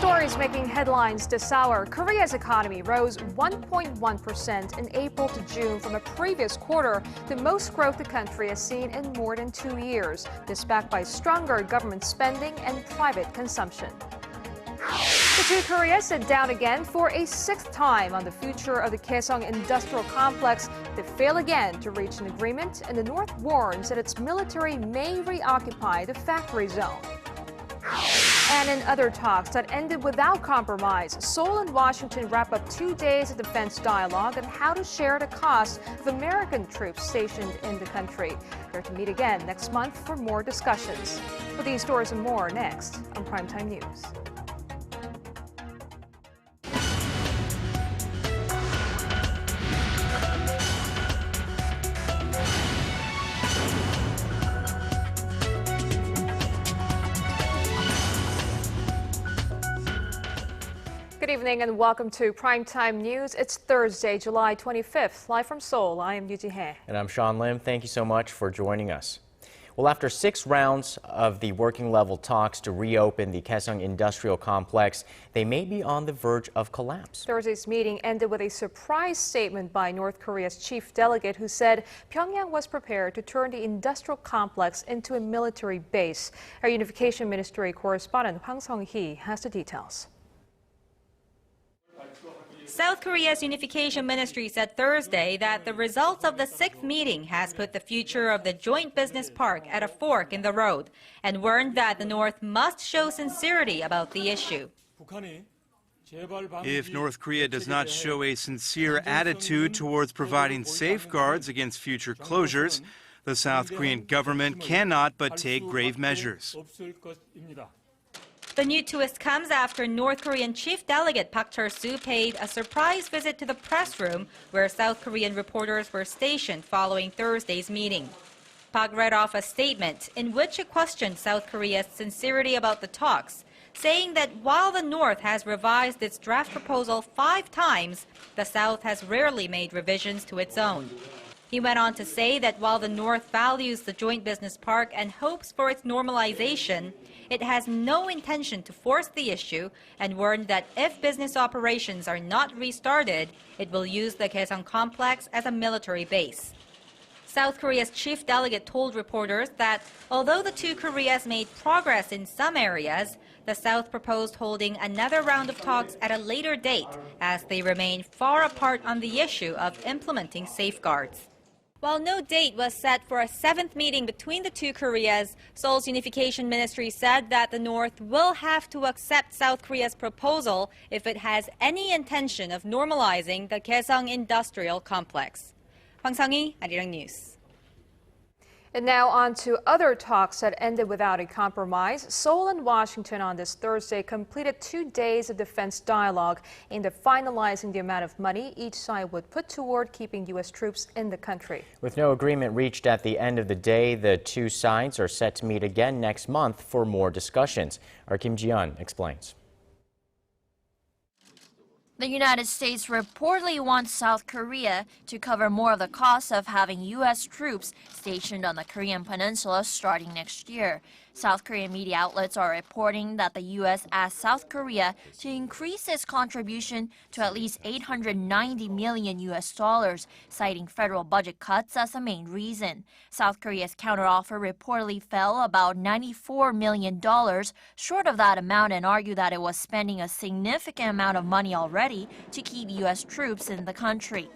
Stories making headlines this hour. Korea's economy rose 1.1% in April to June from a previous quarter, the most growth the country has seen in more than 2 years. This backed by stronger government spending and private consumption. The two Koreas sit down again for a 6th time on the future of the Gaeseong Industrial Complex. They fail again to reach an agreement, and the North warns that its military may reoccupy the factory zone. And in other talks that ended without compromise, Seoul and Washington wrap up 2 days of defense dialogue on how to share the cost of American troops stationed in the country. They're to meet again next month for more discussions. For these stories and more next on Primetime News. Good evening and welcome to Primetime News. It's Thursday, July 25th. Live from Seoul, I am Yoo Ji-hye. And I'm Sean Lim. Thank you so much for joining us. Well, after 6 rounds of the working level talks to reopen the Kaesong Industrial Complex, they may be on the verge of collapse. Thursday's meeting ended with a surprise statement by North Korea's chief delegate who said Pyongyang was prepared to turn the industrial complex into a military base. Our Unification Ministry correspondent Hwang Sung-hee has the details. South Korea's Unification Ministry said Thursday that the results of the 6th meeting has put the future of the joint business park at a fork in the road and warned that the North must show sincerity about the issue. If North Korea does not show a sincere attitude towards providing safeguards against future closures, the South Korean government cannot but take grave measures. The new twist comes after North Korean Chief Delegate Park Chul-soo paid a surprise visit to the press room where South Korean reporters were stationed following Thursday's meeting. Park read off a statement in which he questioned South Korea's sincerity about the talks, saying that while the North has revised its draft proposal 5 times, the South has rarely made revisions to its own. He went on to say that while the North values the joint business park and hopes for its normalization, it has no intention to force the issue and warned that if business operations are not restarted, it will use the Kaesong complex as a military base. South Korea's chief delegate told reporters that although the two Koreas made progress in some areas, the South proposed holding another round of talks at a later date as they remain far apart on the issue of implementing safeguards. While no date was set for a 7th meeting between the two Koreas, Seoul's Unification Ministry said that the North will have to accept South Korea's proposal if it has any intention of normalizing the Gaeseong Industrial Complex. Hwang Sung-hee, Arirang News. And now on to other talks that ended without a compromise. Seoul and Washington on this Thursday completed 2 days of defense dialogue aimed at finalizing the amount of money each side would put toward keeping U.S. troops in the country. With no agreement reached at the end of the day, the two sides are set to meet again next month for more discussions. Our Kim Ji-yeon explains. The United States reportedly wants South Korea to cover more of the cost of having U.S. troops stationed on the Korean peninsula starting next year. South Korean media outlets are reporting that the U.S. asked South Korea to increase its contribution to at least $890 million U.S. dollars, citing federal budget cuts as the main reason. South Korea's counteroffer reportedly fell about $94 million short of that amount and argued that it was spending a significant amount of money already to keep U.S. troops in the country.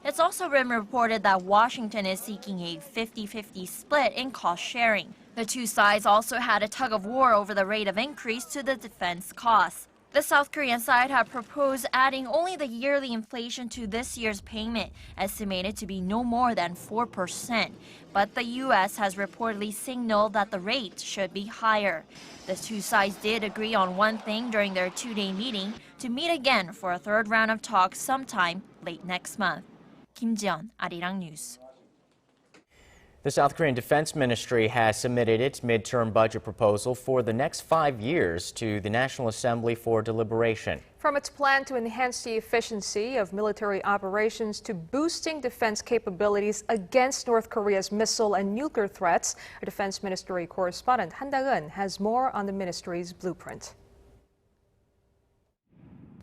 It's also been reported that Washington is seeking a 50-50 split in cost sharing. The two sides also had a tug of war over the rate of increase to the defense costs. The South Korean side had proposed adding only the yearly inflation to this year's payment, estimated to be no more than 4%. But the U.S. has reportedly signaled that the rate should be higher. The two sides did agree on one thing during their 2-day meeting, to meet again for a 3rd round of talks sometime late next month. Kim Ji-yeon, Arirang News. The South Korean Defense Ministry has submitted its midterm budget proposal for the next 5 years to the National Assembly for deliberation. From its plan to enhance the efficiency of military operations to boosting defense capabilities against North Korea's missile and nuclear threats, our Defense Ministry correspondent Han Da-eun has more on the ministry's blueprint.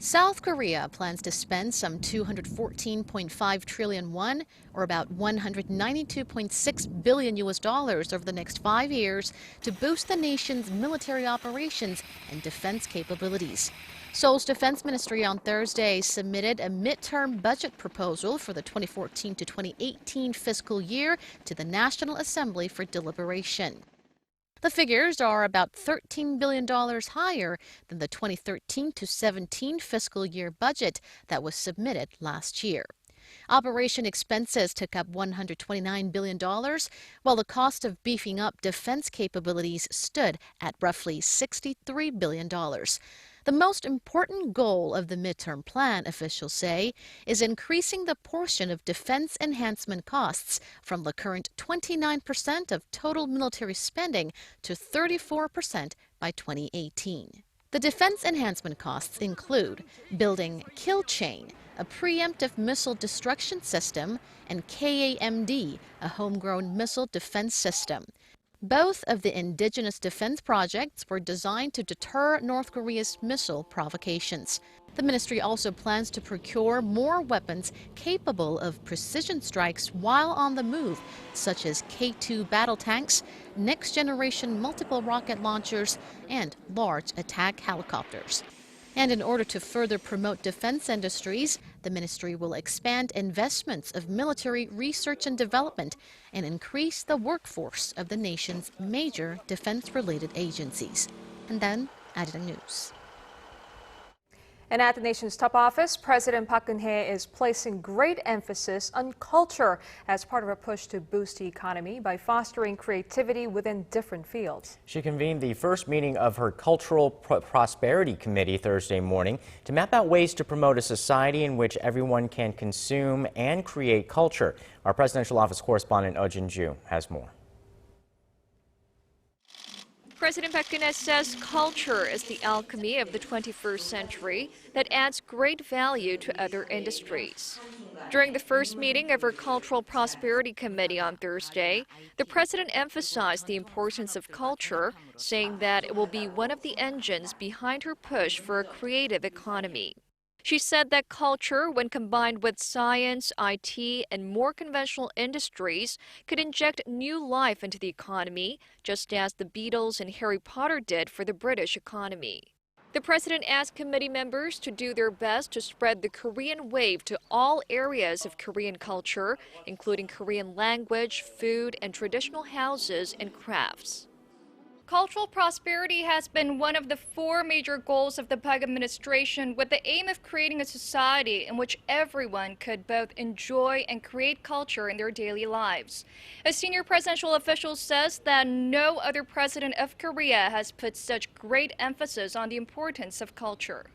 South Korea plans to spend some 214.5 trillion won, or about $192.6 billion over the next 5 years to boost the nation's military operations and defense capabilities. Seoul's Defense Ministry on Thursday submitted a midterm budget proposal for the 2014 to 2018 fiscal year to the National Assembly for deliberation. The figures are about $13 billion higher than the 2013 to 17 fiscal year budget that was submitted last year. Operation expenses took up $129 billion, while the cost of beefing up defense capabilities stood at roughly $63 billion. The most important goal of the midterm plan, officials say, is increasing the portion of defense enhancement costs from the current 29% of total military spending to 34% by 2018. The defense enhancement costs include building Kill Chain, a preemptive missile destruction system, and KAMD, a homegrown missile defense system. Both of the indigenous defense projects were designed to deter North Korea's missile provocations. The ministry also plans to procure more weapons capable of precision strikes while on the move, such as K-2 battle tanks, next-generation multiple rocket launchers, and large attack helicopters. And in order to further promote defense industries, the ministry will expand investments of military research and development and increase the workforce of the nation's major defense-related agencies. And then, Arirang News. And at the nation's top office, President Park Geun-hye is placing great emphasis on culture as part of a push to boost the economy by fostering creativity within different fields. She convened the first meeting of her Cultural Prosperity Committee Thursday morning to map out ways to promote a society in which everyone can consume and create culture. Our presidential office correspondent ApriltoJune has more. President Park Geun-hye says culture is the alchemy of the 21st century that adds great value to other industries. During the first meeting of her Cultural Prosperity Committee on Thursday, the president emphasized the importance of culture, saying that it will be one of the engines behind her push for a creative economy. She said that culture, when combined with science, IT, and more conventional industries, could inject new life into the economy, just as the Beatles and Harry Potter did for the British economy. The president asked committee members to do their best to spread the Korean wave to all areas of Korean culture, including Korean language, food, and traditional houses and crafts. Cultural prosperity has been one of the 4 major goals of the Park administration, with the aim of creating a society in which everyone could both enjoy and create culture in their daily lives. A senior presidential official says that no other president of Korea has put such great emphasis on the importance of culture.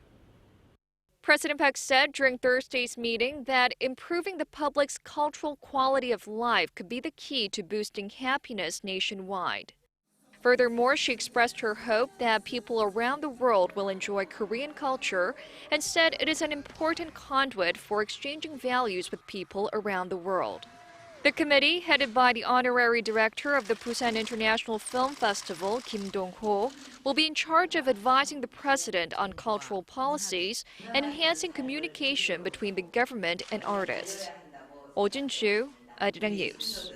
President Park said during Thursday's meeting that improving the public's cultural quality of life could be the key to boosting happiness nationwide. Furthermore, she expressed her hope that people around the world will enjoy Korean culture and said it is an important conduit for exchanging values with people around the world. The committee, headed by the honorary director of the Busan International Film Festival, Kim Dong-ho, will be in charge of advising the president on cultural policies and enhancing communication between the government and artists. ApriltoJune, Arirang News.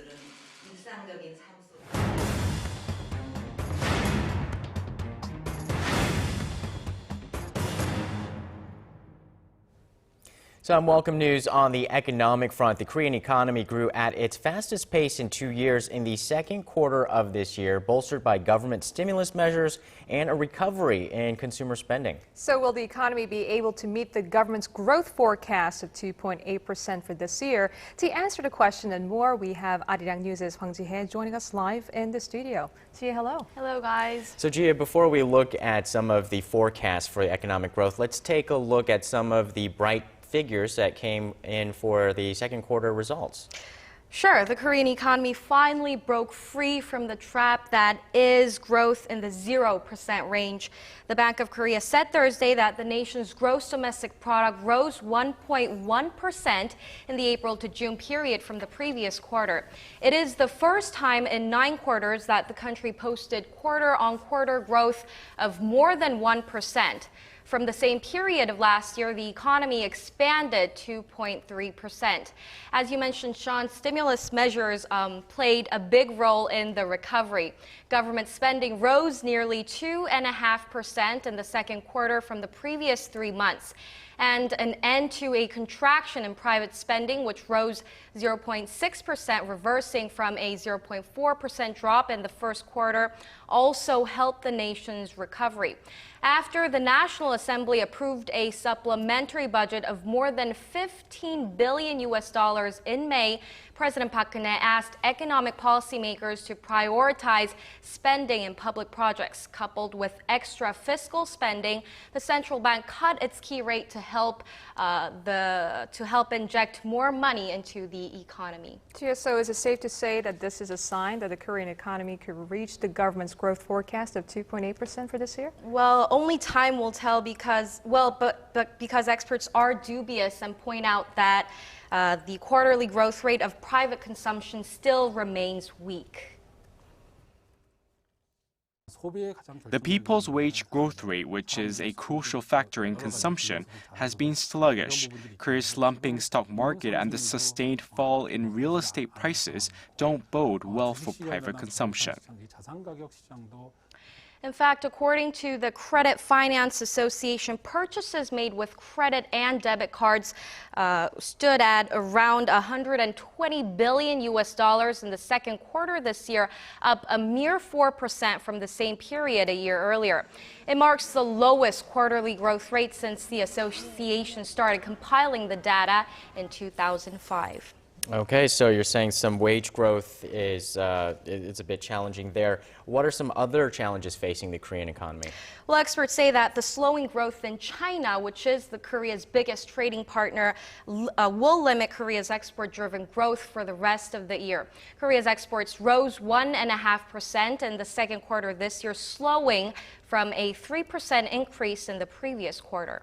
Some welcome news on the economic front. The Korean economy grew at its fastest pace in 2 years in the second quarter of this year, bolstered by government stimulus measures and a recovery in consumer spending. So will the economy be able to meet the government's growth forecast of 2.8% for this year? To answer the question and more, we have Arirang News' Hwang Ji-hye joining us live in the studio. Ji-hye, hello. Hello, guys. So, Ji-hye, before we look at some of the forecasts for economic growth, let's take a look at some of the bright figures that came in for the second quarter results. Sure, the Korean economy finally broke free from the trap that is growth in the 0% range. The Bank of Korea said Thursday that the nation's gross domestic product rose 1.1% in the April to June period from the previous quarter. It is the first time in 9 quarters that the country posted quarter-on-quarter growth of more than 1%. From the same period of last year, the economy expanded 2.3%. As you mentioned, Sean, stimulus measures played a big role in the recovery. Government spending rose nearly 2.5% in the second quarter from the previous 3 months. And an end to a contraction in private spending, which rose 0.6%, reversing from a 0.4% drop in the first quarter, also helped the nation's recovery. After the National Assembly approved a supplementary budget of more than $15 billion in May, President Park Geun-hye asked economic policymakers to prioritize spending in public projects. Coupled with extra fiscal spending, the central bank cut its key rate to help inject more money into the economy. So is it safe to say that this is a sign that the Korean economy could reach the government's growth forecast of 2.8% for this year? Well, only time will tell because experts are dubious and point out that the quarterly growth rate of private consumption still remains weak. The people's wage growth rate, which is a crucial factor in consumption, has been sluggish. Korea's slumping stock market and the sustained fall in real estate prices don't bode well for private consumption. In fact, according to the Credit Finance Association, purchases made with credit and debit cards stood at around $120 billion in the second quarter this year, up a mere 4% from the same period a year earlier. It marks the lowest quarterly growth rate since the association started compiling the data in 2005. Okay, so you're saying some wage growth is it's a bit challenging there. What are some other challenges facing the Korean economy? Well, experts say that the slowing growth in China, which is Korea's biggest trading partner, will limit Korea's export-driven growth for the rest of the year. Korea's exports rose 1.5% in the second quarter this year, slowing from a 3% increase in the previous quarter.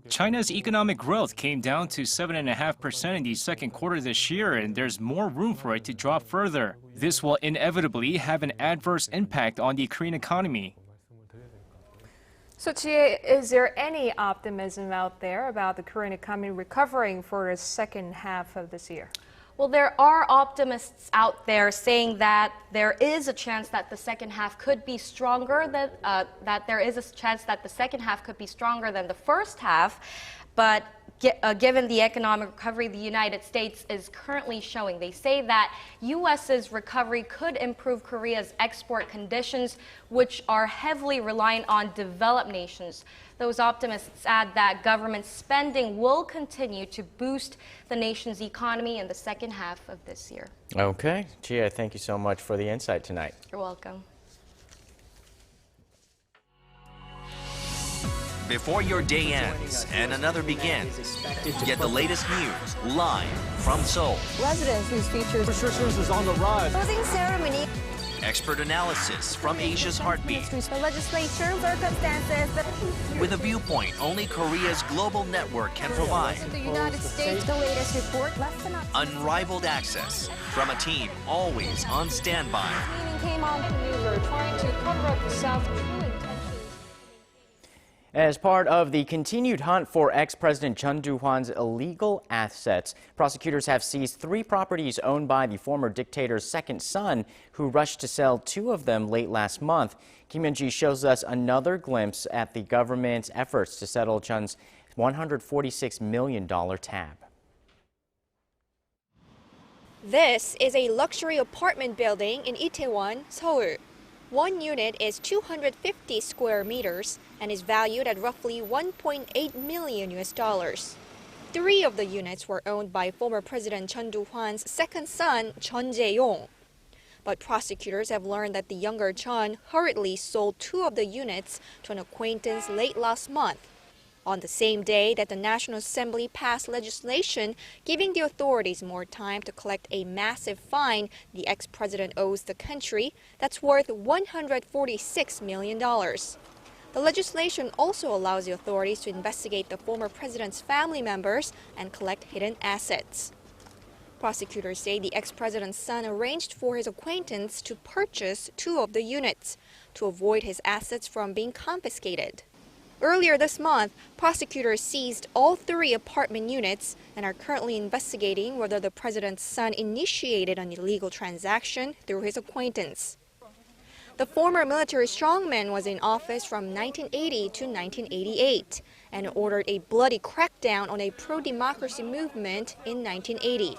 China's economic growth came down to 7.5% in the second quarter this year, and there's more room for it to drop further. This will inevitably have an adverse impact on the Korean economy. So, Chie, is there any optimism out there about the Korean economy recovering for the second half of this year? Well, there are optimists out there saying that there is a chance that the second half could be stronger than the first half, but given the economic recovery the United States is currently showing, they say that U.S.'s recovery could improve Korea's export conditions, which are heavily reliant on developed nations. Those optimists add that government spending will continue to boost the nation's economy in the second half of this year. Okay, Chia, thank you so much for the insight tonight. You're welcome. Before your day ends and another begins, get the latest news live from Seoul. Residents whose features restrictions is on the rise. Closing ceremony. Expert analysis from Asia's heartbeat. The legislature circumstances. With a viewpoint only Korea's global network can provide. The United States, the latest report. Unrivaled access from a team always on standby. Came on to New trying to cover up the South's true intentions. As part of the continued hunt for ex-President Chun Doo-hwan's illegal assets, prosecutors have seized 3 properties owned by the former dictator's second son, who rushed to sell 2 of them late last month. Kim Hyun-ji shows us another glimpse at the government's efforts to settle Chun's $146 million tab. This is a luxury apartment building in Itaewon, Seoul. One unit is 250 square meters and is valued at roughly $1.8 million. 3 of the units were owned by former President Chun Doo-hwan's second son, Chun Jae-yong. But prosecutors have learned that the younger Chun hurriedly sold 2 of the units to an acquaintance late last month, on the same day that the National Assembly passed legislation giving the authorities more time to collect a massive fine the ex-president owes the country that's worth $146 million. The legislation also allows the authorities to investigate the former president's family members and collect hidden assets. Prosecutors say the ex-president's son arranged for his acquaintance to purchase 2 of the units to avoid his assets from being confiscated. Earlier this month, prosecutors seized all 3 apartment units and are currently investigating whether the president's son initiated an illegal transaction through his acquaintance. The former military strongman was in office from 1980 to 1988 and ordered a bloody crackdown on a pro-democracy movement in 1980.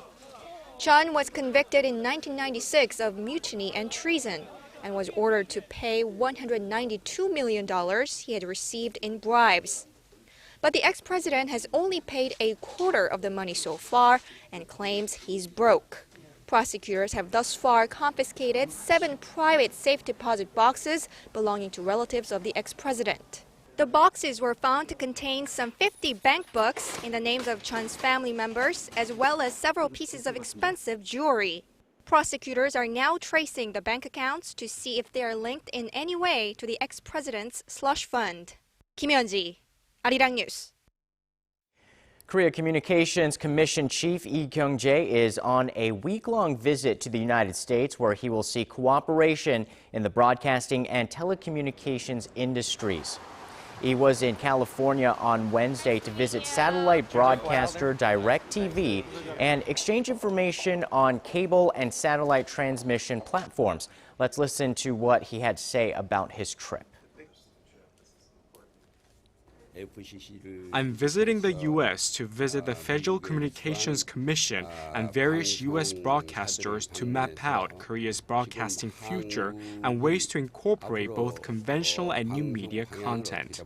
Chun was convicted in 1996 of mutiny and treason and was ordered to pay $192 million he had received in bribes. But the ex-president has only paid a quarter of the money so far and claims he's broke. Prosecutors have thus far confiscated 7 private safe deposit boxes belonging to relatives of the ex-president. The boxes were found to contain some 50 bank books in the names of Chun's family members, as well as several pieces of expensive jewelry. Prosecutors are now tracing the bank accounts to see if they are linked in any way to the ex-president's slush fund. Kim Hyun-ji, Arirang News. Korea Communications Commission Chief Lee Kyung-jae is on a week-long visit to the United States where he will seek cooperation in the broadcasting and telecommunications industries. He was in California on Wednesday to visit satellite broadcaster DirecTV and exchange information on cable and satellite transmission platforms. Let's listen to what he had to say about his trip. I'm visiting the U.S. to visit the Federal Communications Commission and various U.S. broadcasters to map out Korea's broadcasting future and ways to incorporate both conventional and new media content.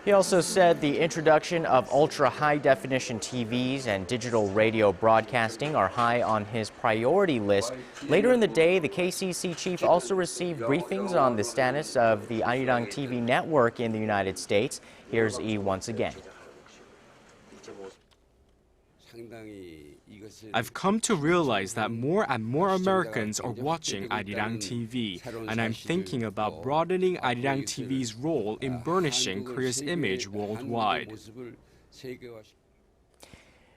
He also said the introduction of ultra-high-definition TVs and digital radio broadcasting are high on his priority list. Later in the day, the KCC chief also received briefings on the status of the Arirang TV network in the United States. Here's Lee once again. I've come to realize that more and more Americans are watching Arirang TV, and I'm thinking about broadening Arirang TV's role in burnishing Korea's image worldwide.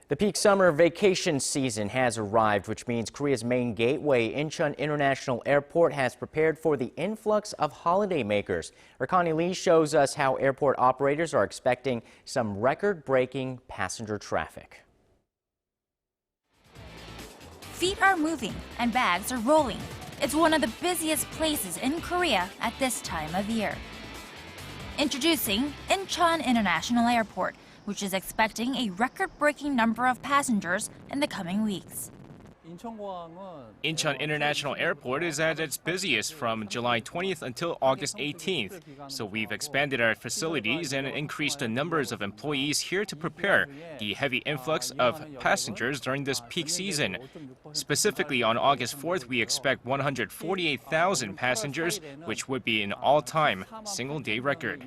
The peak summer vacation season has arrived, which means Korea's main gateway, Incheon International Airport, has prepared for the influx of holidaymakers. Connie Lee shows us how airport operators are expecting some record-breaking passenger traffic. Feet are moving and bags are rolling. It's one of the busiest places in Korea at this time of year. Introducing Incheon International Airport, which is expecting a record-breaking number of passengers in the coming weeks. Incheon International Airport is at its busiest from July 20th until August 18th. So we've expanded our facilities and increased the numbers of employees here to prepare the heavy influx of passengers during this peak season. Specifically on August 4th, we expect 148,000 passengers, which would be an all-time single-day record.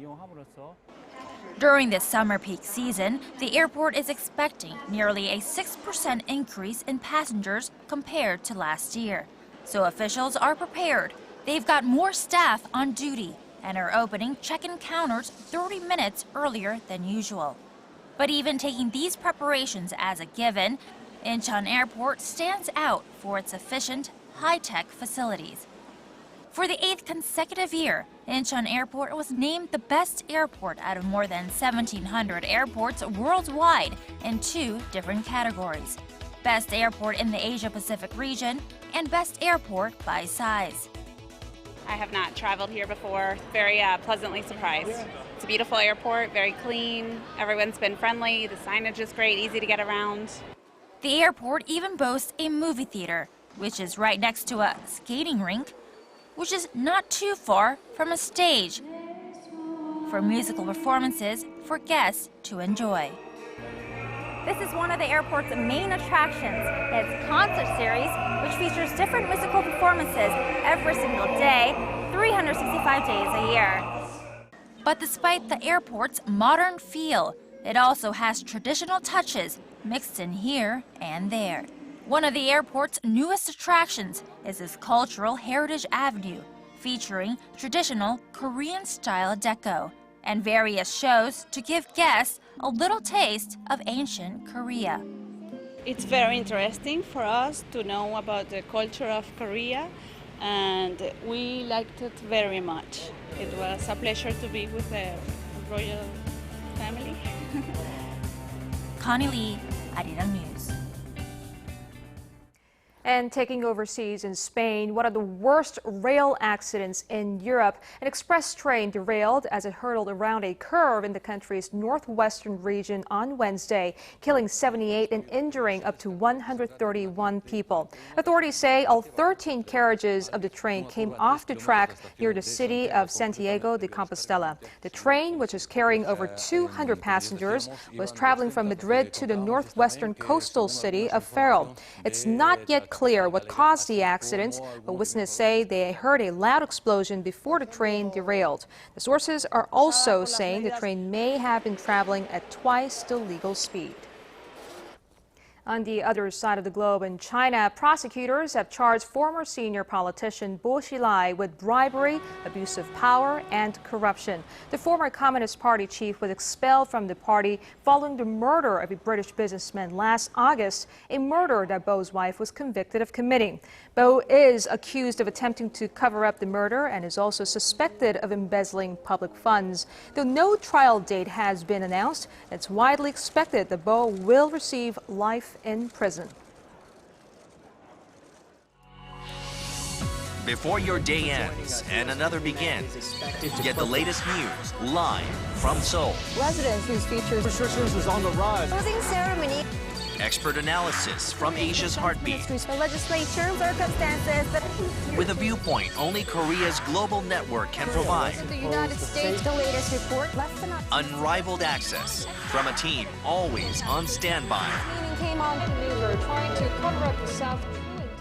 During this summer peak season, the airport is expecting nearly a 6% increase in passengers compared to last year. So officials are prepared. They've got more staff on duty and are opening check-in counters 30 minutes earlier than usual. But even taking these preparations as a given, Incheon Airport stands out for its efficient, high-tech facilities. For the 8th consecutive year, Incheon Airport was named the best airport out of more than 1,700 airports worldwide in 2 different categories: Best Airport in the Asia-Pacific region and Best Airport by size. I have not traveled here before. Very pleasantly surprised. It's a beautiful airport, very clean. Everyone's been friendly. The signage is great, easy to get around. The airport even boasts a movie theater, which is right next to a skating rink, which is not too far from a stage for musical performances for guests to enjoy. This is one of the airport's main attractions, its concert series, which features different musical performances every single day, 365 days a year. But despite the airport's modern feel, it also has traditional touches mixed in here and there. One of the airport's newest attractions is its cultural Heritage Avenue, featuring traditional Korean-style deco and various shows to give guests a little taste of ancient Korea. It's very interesting for us to know about the culture of Korea, and we liked it very much. It was a pleasure to be with the royal family. Connie Lee, Arirang News. And taking overseas in Spain, one of the worst rail accidents in Europe. An express train derailed as it hurtled around a curve in the country's northwestern region on Wednesday, killing 78 and injuring up to 131 people. Authorities say all 13 carriages of the train came off the track near the city of Santiago de Compostela. The train, which is carrying over 200 passengers, was traveling from Madrid to the northwestern coastal city of Ferrol. It's not yet clear what caused the accident, but witnesses say they heard a loud explosion before the train derailed. The sources are also saying the train may have been traveling at twice the legal speed. On the other side of the globe in China, prosecutors have charged former senior politician Bo Xilai with bribery, abuse of power, and corruption. The former Communist Party chief was expelled from the party following the murder of a British businessman last August, a murder that Bo's wife was convicted of committing. Bo is accused of attempting to cover up the murder and is also suspected of embezzling public funds. Though no trial date has been announced, it's widely expected that Bo will receive life in prison. Before your day ends and another begins, get the latest news live from Seoul. Residents whose features restrictions is on the rise. Closing ceremony. Expert analysis from Asia's heartbeat. The legislature circumstances that With a viewpoint only Korea's global network can provide. the United States, the latest report, less than Unrivaled access from a team always on standby. Meaning came on to maneuver, trying to cover up the South's true intentions.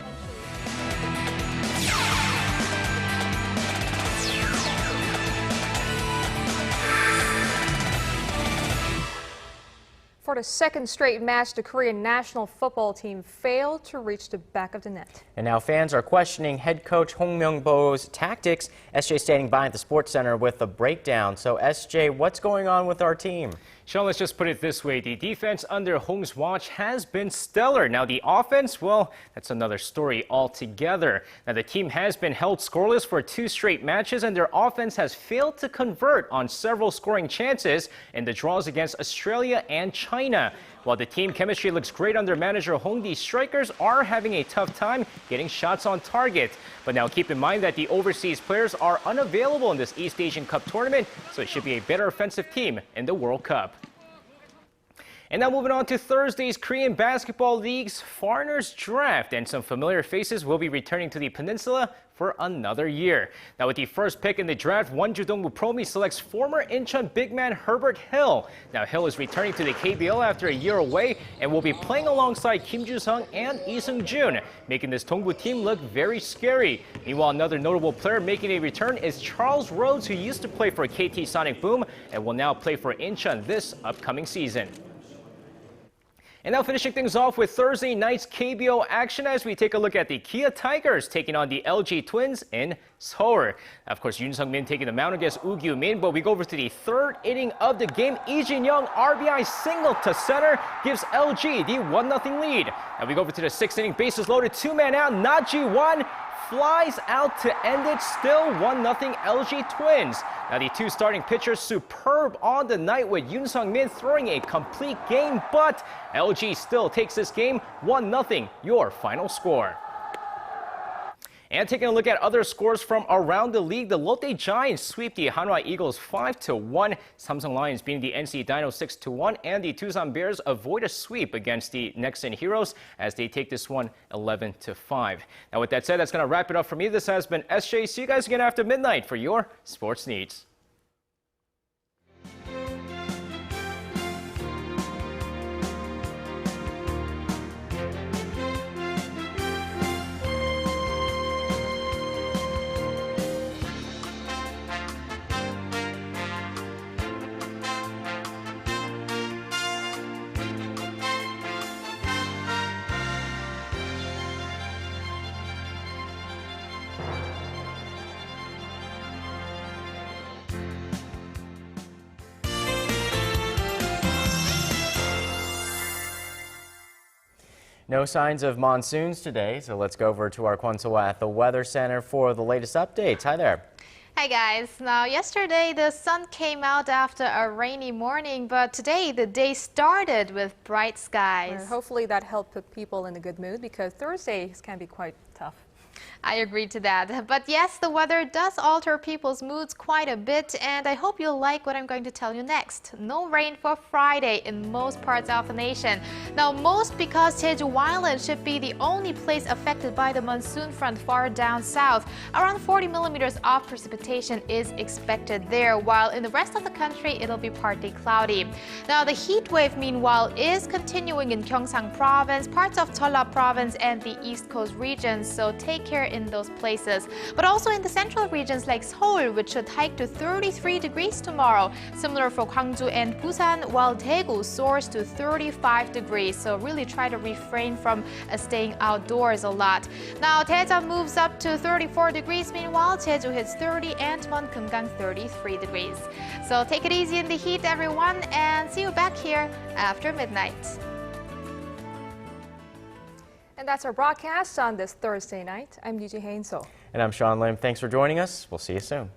For the second straight match, the Korean national football team failed to reach the back of the net. And now fans are questioning head coach Hong Myung-bo's tactics. SJ standing by at the Sports Center with a breakdown. So SJ, what's going on with our team? Sean, let's just put it this way. The defense under Hong's watch has been stellar. Now the offense, well, that's another story altogether. Now the team has been held scoreless for 2 straight matches, and their offense has failed to convert on several scoring chances in the draws against Australia and China. While the team chemistry looks great under manager Hong, the strikers are having a tough time getting shots on target. But now keep in mind that the overseas players are unavailable in this East Asian Cup tournament, so it should be a better offensive team in the World Cup. And now moving on to Thursday's Korean Basketball League's Foreigners Draft, and some familiar faces will be returning to the peninsula for another year. Now with the first pick in the draft, Wonju Dongbu Promi selects former Incheon big man Herbert Hill. Now Hill is returning to the KBL after a year away and will be playing alongside Kim Joo-sung and Lee Seung-jun, making this Dongbu team look very scary. Meanwhile, another notable player making a return is Charles Rhodes, who used to play for KT Sonic Boom and will now play for Incheon this upcoming season. And now finishing things off with Thursday night's KBO action as we take a look at the Kia Tigers taking on the LG Twins in Seoul. Of course, Yoon Sung-min taking the mound against Woo Gyu-min, but we go over to the 3rd inning of the game. Lee Jin-young RBI single to center gives LG the 1-0 lead. Now we go over to the 6th inning, bases loaded, 2-man out, Na Ji-won flies out to end it, still 1-0 LG Twins. Now the 2 starting pitchers superb on the night with Yoon Sung-min throwing a complete game, but LG still takes this game 1-0, your final score. And taking a look at other scores from around the league, the Lotte Giants sweep the Hanwha Eagles 5-1, Samsung Lions beating the NC Dino 6-1, and the Tucson Bears avoid a sweep against the Nexen Heroes as they take this one 11-5. Now with that said, that's going to wrap it up for me. This has been SJ. See you guys again after midnight for your sports needs. No signs of monsoons today, so let's go over to our Kwon So-wha at the Weather Center for the latest updates. Hi there. Hi guys. Now yesterday the sun came out after a rainy morning, but today the day started with bright skies. Hopefully that helped put people in a good mood because Thursdays can be quite tough. I agree to that. But yes, the weather does alter people's moods quite a bit, and I hope you'll like what I'm going to tell you next. No rain for Friday in most parts of the nation. Now, most because Jeju Island should be the only place affected by the monsoon front far down south. Around 40 millimeters of precipitation is expected there, while in the rest of the country it'll be partly cloudy. Now, the heat wave, meanwhile, is continuing in Gyeongsang Province, parts of Jeolla Province, and the East Coast regions, so take care in those places. But also in the central regions like Seoul, which should hike to 33 degrees tomorrow. Similar for Gwangju and Busan, while Daegu soars to 35 degrees. So really try to refrain from staying outdoors a lot. Now, Daejeon moves up to 34 degrees. Meanwhile, Jeju hits 30 and Won-Kumgang 33 degrees. So take it easy in the heat, everyone, and see you back here after midnight. And that's our broadcast on this Thursday night. I'm Yuji Hainso. And I'm Sean Lim. Thanks for joining us. We'll see you soon.